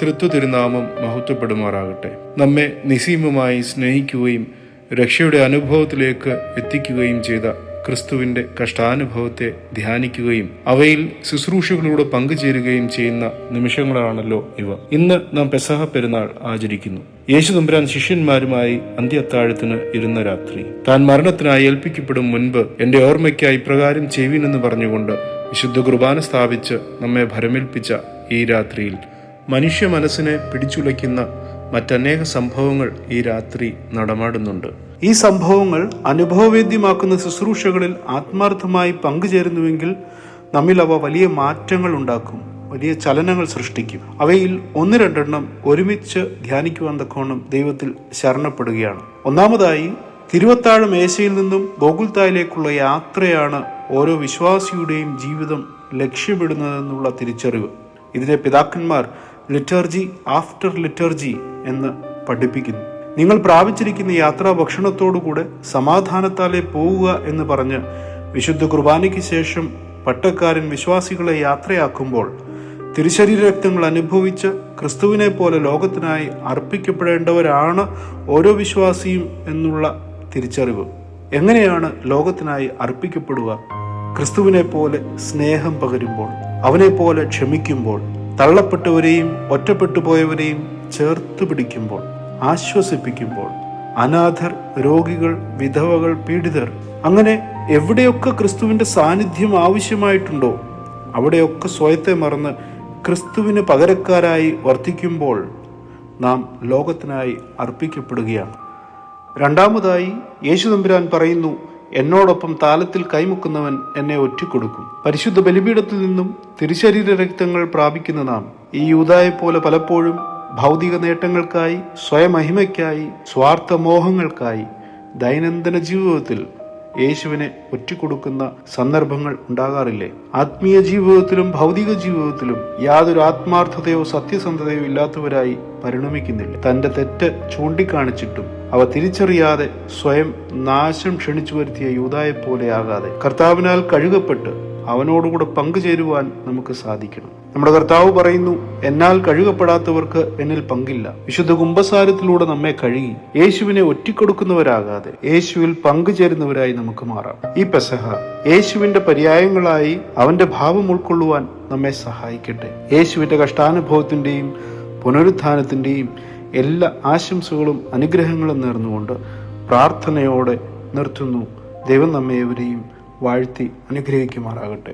തൃത്വ തിരുനാമം മഹത്വപ്പെടുമാറാകട്ടെ. നമ്മെ നിസ്സീമമായി സ്നേഹിക്കുകയും രക്ഷയുടെ അനുഭവത്തിലേക്ക് എത്തിക്കുകയും ചെയ്ത ക്രിസ്തുവിന്റെ കഷ്ടാനുഭവത്തെ ധ്യാനിക്കുകയും അവയിൽ ശുശ്രൂഷകളിലൂടെ പങ്കുചേരുകയും ചെയ്യുന്ന നിമിഷങ്ങളാണല്ലോ ഇവ. ഇന്ന് നാം പെസഹ പെരുന്നാൾ ആചരിക്കുന്നു. യേശു തമ്പുരാൻ ശിഷ്യന്മാരുമായി അന്ത്യത്താഴത്തിന് ഇരുന്ന രാത്രി താൻ മരണത്തിനായി ഏൽപ്പിക്കപ്പെടും മുൻപ് എന്റെ ഓർമ്മയ്ക്കായി ഇപ്രകാരം ചെയ്യുവിനെന്ന് പറഞ്ഞുകൊണ്ട് വിശുദ്ധ കുർബാന സ്ഥാപിച്ച് നമ്മെ ഭരമേൽപ്പിച്ച ഈ രാത്രിയിൽ മനുഷ്യ മനസ്സിനെ പിടിച്ചുലയ്ക്കുന്ന മറ്റനേക സംഭവങ്ങൾ ഈ രാത്രി നടമാടുന്നുണ്ട്. ഈ സംഭവങ്ങൾ അനുഭവവേദ്യമാക്കുന്ന ശുശ്രൂഷകളിൽ ആത്മാർത്ഥമായി പങ്കുചേരുന്നുവെങ്കിൽ നമ്മിൽ അവ വലിയ മാറ്റങ്ങൾ ഉണ്ടാക്കും, വലിയ ചലനങ്ങൾ സൃഷ്ടിക്കും. അവയിൽ ഒന്ന് രണ്ടെണ്ണം ഒരുമിച്ച് ധ്യാനിക്കുവാൻ തക്കവണ്ണം ദൈവത്തിൽ ശരണപ്പെടുകയാണ്. ഒന്നാമതായി, തിരുവത്താഴ മേശയിൽ നിന്നും ഗോകുൽത്തായിലേക്കുള്ള യാത്രയാണ് ഓരോ വിശ്വാസിയുടെയും ജീവിതം ലക്ഷ്യമിടുന്നതെന്നുള്ള തിരിച്ചറിവ്. ഇതിനെ പിതാക്കന്മാർ ലിറ്റർജി ആഫ്റ്റർ ലിറ്റർജി എന്ന് പഠിപ്പിക്കുന്നു. നിങ്ങൾ പ്രാപിച്ചിരിക്കുന്ന യാത്രാ ഭക്ഷണത്തോടുകൂടെ സമാധാനത്താലെ പോവുക എന്ന് പറഞ്ഞ് വിശുദ്ധ കുർബാനയ്ക്ക് ശേഷം പട്ടക്കാരൻ വിശ്വാസികളെ യാത്രയാക്കുമ്പോൾ തിരുശരീര രക്തങ്ങൾ അനുഭവിച്ച് ക്രിസ്തുവിനെ പോലെ ലോകത്തിനായി അർപ്പിക്കപ്പെടേണ്ടവരാണ് ഓരോ വിശ്വാസിയും എന്നുള്ള തിരിച്ചറിവ്. എങ്ങനെയാണ് ലോകത്തിനായി അർപ്പിക്കപ്പെടുക? ക്രിസ്തുവിനെ പോലെ സ്നേഹം പകരുമ്പോൾ, അവനെ പോലെ ക്ഷമിക്കുമ്പോൾ, തള്ളപ്പെട്ടവരെയും ഒറ്റപ്പെട്ടു പോയവരെയും ചേർത്ത് പിടിക്കുമ്പോൾ, ആശ്വസിപ്പിക്കുമ്പോൾ, അനാഥർ, രോഗികൾ, വിധവകൾ, പീഡിതർ, അങ്ങനെ എവിടെയൊക്കെ ക്രിസ്തുവിന്റെ സാന്നിധ്യം ആവശ്യമായിട്ടുണ്ടോ അവിടെയൊക്കെ സ്വയത്തെ മറന്ന് ക്രിസ്തുവിന് പകരക്കാരായി വർത്തിക്കുമ്പോൾ നാം ലോകത്തിനായി അർപ്പിക്കപ്പെടുകയാണ്. രണ്ടാമതായി, യേശു തമ്പുരാൻ പറയുന്നു, എന്നോടൊപ്പം താലത്തിൽ കൈമുക്കുന്നവൻ എന്നെ ഒറ്റിക്കൊടുക്കും. പരിശുദ്ധ ബലിപീഠത്തിൽ നിന്നും തിരുശരീര രക്തങ്ങൾ പ്രാപിക്കുന്ന നാം ഈ യൂദായെ പോലെ പലപ്പോഴും ഭൗതിക നേട്ടങ്ങൾക്കായി, സ്വയമഹിമയ്ക്കായി, സ്വാർത്ഥ മോഹങ്ങൾക്കായി ദൈനംദിന ജീവിതത്തിൽ യേശുവിനെ ഒറ്റിക്കൊടുക്കുന്ന സന്ദർഭങ്ങൾ ഉണ്ടാകാറില്ലേ? ആത്മീയ ജീവിതത്തിലും ഭൗതിക ജീവിതത്തിലും യാതൊരു ആത്മാർത്ഥതയോ സത്യസന്ധതയോ ഇല്ലാത്തവരായി പരിണമിക്കുന്നില്ല. തന്റെ തെറ്റ് ചൂണ്ടിക്കാണിച്ചിട്ടും അവ തിരിച്ചറിയാതെ സ്വയം നാശം ക്ഷണിച്ചു വരുത്തിയ യൂദായെ പോലെ ആകാതെ കർത്താവിനാൽ കഴുകപ്പെട്ട് അവനോടുകൂടെ പങ്കുചേരുവാൻ നമുക്ക് സാധിക്കണം. നമ്മുടെ കർത്താവ് പറയുന്നു, എന്നാൽ കഴുകപ്പെടാത്തവർക്ക് എന്നിൽ പങ്കില്ല. വിശുദ്ധ കുമ്പസാരത്തിലൂടെ നമ്മെ കഴുകി യേശുവിനെ ഒറ്റിക്കൊടുക്കുന്നവരാകാതെ യേശുവിൽ പങ്കുചേരുന്നവരായി നമുക്ക് മാറാം. ഈ പെസഹ യേശുവിന്റെ പര്യായങ്ങളായി അവന്റെ ഭാവം ഉൾക്കൊള്ളുവാൻ നമ്മെ സഹായിക്കട്ടെ. യേശുവിന്റെ കഷ്ടാനുഭവത്തിന്റെയും പുനരുത്ഥാനത്തിന്റെയും എല്ലാ ആശംസകളും അനുഗ്രഹങ്ങളും നേർന്നുകൊണ്ട് പ്രാർത്ഥനയോടെ നിർത്തുന്നു. ദൈവം നമ്മെ ഏവരെയും വാഴ്ത്തി അനുഗ്രഹിക്കുമാറാകട്ടെ.